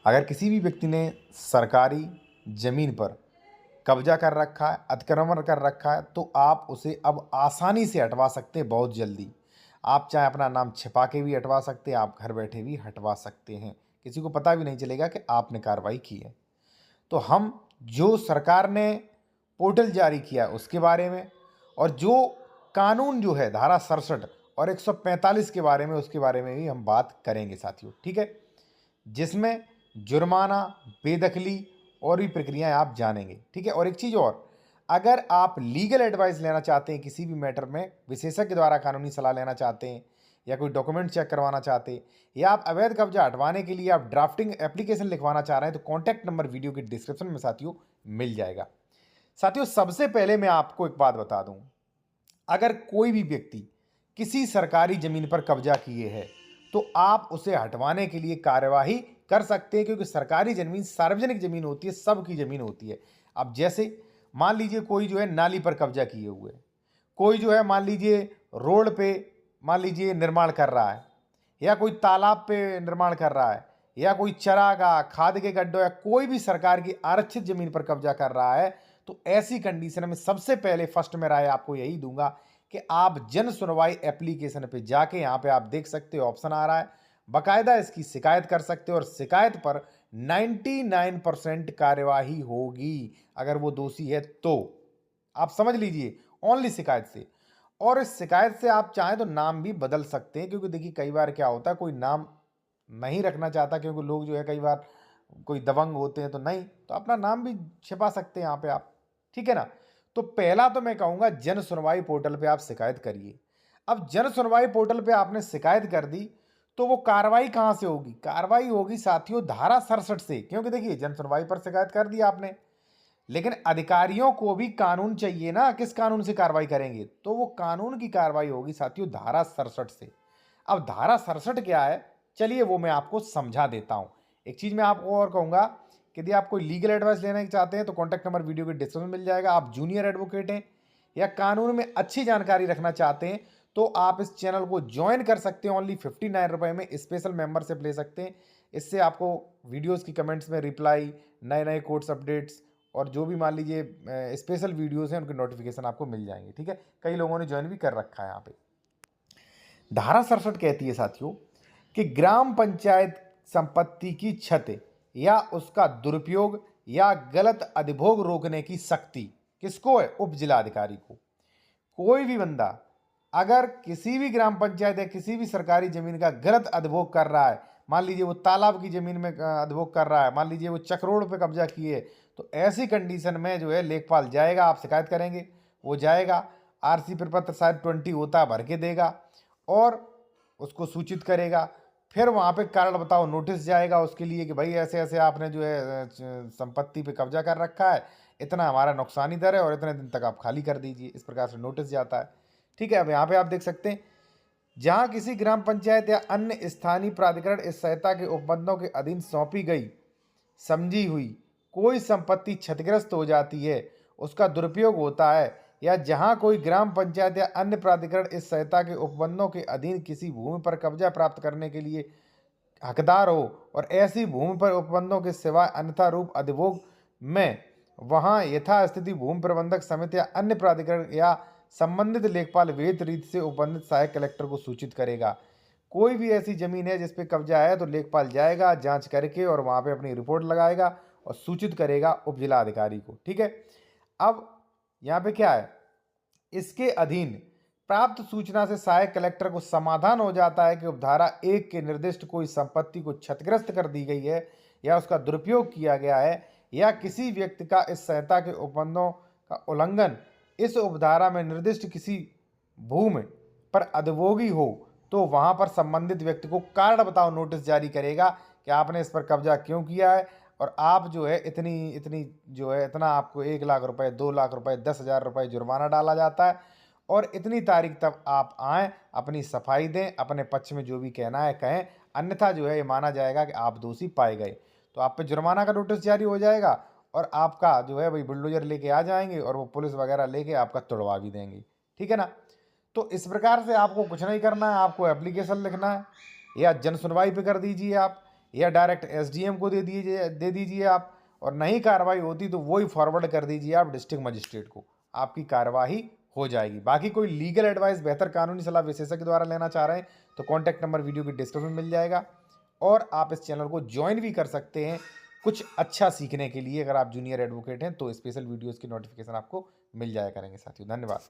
अगर किसी भी व्यक्ति ने सरकारी ज़मीन पर कब्जा कर रखा है, अतिक्रमण कर रखा है, तो आप उसे अब आसानी से हटवा सकते हैं बहुत जल्दी। आप चाहे अपना नाम छिपा के भी हटवा सकते हैं, आप घर बैठे भी हटवा सकते हैं। किसी को पता भी नहीं चलेगा कि आपने कार्रवाई की है। तो हम जो सरकार ने पोर्टल जारी किया है उसके बारे में, और जो कानून जो है धारा 67 और 145 के बारे में, उसके बारे में भी हम बात करेंगे साथियों, ठीक है? जिसमें जुर्माना, बेदखली और भी प्रक्रियाएं आप जानेंगे, ठीक है? और एक चीज़ और, अगर आप लीगल एडवाइस लेना चाहते हैं किसी भी मैटर में, विशेषज्ञ द्वारा कानूनी सलाह लेना चाहते हैं, या कोई डॉक्यूमेंट चेक करवाना चाहते हैं, या आप अवैध कब्जा हटवाने के लिए आप ड्राफ्टिंग एप्लीकेशन लिखवाना चाह रहे हैं, तो कॉन्टैक्ट नंबर वीडियो के डिस्क्रिप्शन में साथियों मिल जाएगा। साथियों, सबसे पहले मैं आपको एक बात बता दूं, अगर कोई भी व्यक्ति किसी सरकारी जमीन पर कब्जा किए है तो आप उसे हटवाने के लिए कार्यवाही कर सकते हैं, क्योंकि सरकारी जमीन सार्वजनिक जमीन होती है, सबकी जमीन होती है। अब जैसे मान लीजिए कोई जो है नाली पर कब्जा किए हुए, कोई जो है मान लीजिए रोड पे मान लीजिए निर्माण कर रहा है, या कोई तालाब पे निर्माण कर रहा है, या कोई चरागाह, खाद के गड्ढों, या कोई भी सरकार की आरक्षित जमीन पर कब्जा कर रहा है, तो ऐसी कंडीशन में सबसे पहले फर्स्ट में राय आपको यही दूंगा कि आप जन सुनवाई एप्लीकेशन पे जाके, यहाँ पे आप देख सकते हो ऑप्शन आ रहा है, बाकायदा इसकी शिकायत कर सकते हो, और शिकायत पर 99% कार्यवाही होगी अगर वो दोषी है तो। आप समझ लीजिए, ओनली शिकायत से। और इस शिकायत से आप चाहें तो नाम भी बदल सकते हैं, क्योंकि देखिए कई बार क्या होता है, कोई नाम नहीं रखना चाहता, क्योंकि लोग जो है कई बार कोई दबंग होते हैं, तो नहीं, तो अपना नाम भी छिपा सकते हैं यहाँ पे आप, ठीक है ना? तो पहला तो मैं कहूँगा जन सुनवाई पोर्टल पे आप शिकायत करिए। अब जन सुनवाई पोर्टल पे आपने शिकायत कर दी, तो वो कार्रवाई कहाँ से होगी? कार्रवाई होगी साथियों धारा 67 से, क्योंकि देखिए जन सुनवाई पर शिकायत कर दी आपने, लेकिन अधिकारियों को भी कानून चाहिए ना, किस कानून से कार्रवाई करेंगे? तो वो कानून की कार्रवाई होगी साथियों धारा 67 से। अब धारा 67 क्या है, चलिए वो मैं आपको समझा देता हूं। एक चीज मैं आपको और कहूंगा कि यदि आप कोई लीगल एडवाइस लेना चाहते हैं तो कॉन्टैक्ट नंबर वीडियो के डिस्क्रिप्शन में मिल जाएगा। आप जूनियर एडवोकेट हैं या कानून में अच्छी जानकारी रखना चाहते हैं, तो आप इस चैनल को ज्वाइन कर सकते हैं। ओनली 59 रुपए में स्पेशल मेंबरशिप ले सकते हैं। इससे आपको वीडियोस की कमेंट्स में रिप्लाई, नए नए कोर्स अपडेट्स, और जो भी मान लीजिए स्पेशल वीडियोस हैं उनके नोटिफिकेशन आपको मिल जाएंगे, ठीक है? कई लोगों ने ज्वाइन भी कर रखा है यहाँ पे। धारा 67 कहती है साथियों कि ग्राम पंचायत संपत्ति की क्षति या उसका दुरुपयोग या गलत अधिभोग रोकने की शक्ति किसको है? उप जिलाधिकारी को। कोई भी बंदा अगर किसी भी ग्राम पंचायत या किसी भी सरकारी जमीन का गलत अधिभोग कर रहा है, मान लीजिए वो तालाब की जमीन में अधिभोग कर रहा है, मान लीजिए वो चक्रोड पे कब्जा किए, तो ऐसी कंडीशन में जो है लेखपाल जाएगा, आप शिकायत करेंगे, वो जाएगा, आरसी प्रपत्र शायद 20 होता है, भर के देगा और उसको सूचित करेगा। फिर वहाँ पे कारण बताओ नोटिस जाएगा उसके लिए कि भाई ऐसे ऐसे आपने जो है संपत्ति पे कब्जा कर रखा है, इतना हमारा नुकसानी दर है और इतने दिन तक आप खाली कर दीजिए, इस प्रकार से नोटिस जाता है, ठीक है? अब यहाँ पे आप देख सकते हैं, जहाँ किसी ग्राम पंचायत या अन्य स्थानीय प्राधिकरण इस संहिता के उपबंधों के अधीन सौंपी गई समझी हुई कोई संपत्ति क्षतिग्रस्त हो जाती है, उसका दुरुपयोग होता है, या जहां कोई ग्राम पंचायत या अन्य प्राधिकरण इस संहिता के उपबंधों के अधीन किसी भूमि पर कब्जा प्राप्त करने के लिए हकदार हो और ऐसी भूमि पर उपबंधों के सिवाय अन्यथा रूप अधिभोग में, वहां यथास्थिति भूमि प्रबंधक समिति या अन्य प्राधिकरण या संबंधित लेखपाल विहित रीति से उपबंधित सहायक कलेक्टर को सूचित करेगा। कोई भी ऐसी जमीन है जिस पे कब्जा है तो लेखपाल जाएगा, जांच करके और वहां पे अपनी रिपोर्ट लगाएगा और सूचित करेगा उप जिला अधिकारी को, ठीक है? अब यहाँ पे क्या है, इसके अधीन प्राप्त सूचना से सहायक कलेक्टर को समाधान हो जाता है कि उपधारा 1 के निर्दिष्ट कोई संपत्ति को क्षतिग्रस्त कर दी गई है या उसका दुरुपयोग किया गया है, या किसी व्यक्ति का इस संहिता के उपबंधों का उल्लंघन इस उपधारा में निर्दिष्ट किसी भूमि पर अधिभोगी हो, तो वहां पर संबंधित व्यक्ति को कारण बताओ नोटिस जारी करेगा कि आपने इस पर कब्जा क्यों किया है, और आप जो है इतनी इतनी जो है इतना आपको 1 लाख रुपए, 2 लाख रुपए, 10,000 रुपए जुर्माना डाला जाता है, और इतनी तारीख तक आप आएँ, अपनी सफाई दें, अपने पक्ष में जो भी कहना है कहें, अन्यथा जो है ये माना जाएगा कि आप दोषी पाए गए, तो आप पे जुर्माना का नोटिस जारी हो जाएगा, और आपका जो है भाई बुलडोजर लेके आ जाएंगे और वो पुलिस वगैरह लेके आपका तोड़वा भी देंगे, ठीक है ना? तो इस प्रकार से आपको कुछ नहीं करना है, आपको एप्लीकेशन लिखना है या जन सुनवाई पे कर दीजिए आप, या डायरेक्ट एसडीएम को दे दीजिए आप, और नहीं कार्रवाई होती तो वही फॉरवर्ड कर दीजिए आप डिस्ट्रिक्ट मजिस्ट्रेट को, आपकी कार्यवाही हो जाएगी। बाकी कोई लीगल एडवाइस, बेहतर कानूनी सलाह विशेषज्ञ द्वारा लेना चाह रहे हैं तो कॉन्टैक्ट नंबर वीडियो की डिस्क्रिप्शन में मिल जाएगा, और आप इस चैनल को ज्वाइन भी कर सकते हैं कुछ अच्छा सीखने के लिए। अगर आप जूनियर एडवोकेट हैं तो स्पेशल वीडियोज़ की नोटिफिकेशन आपको मिल जाया करेंगे साथियों। धन्यवाद।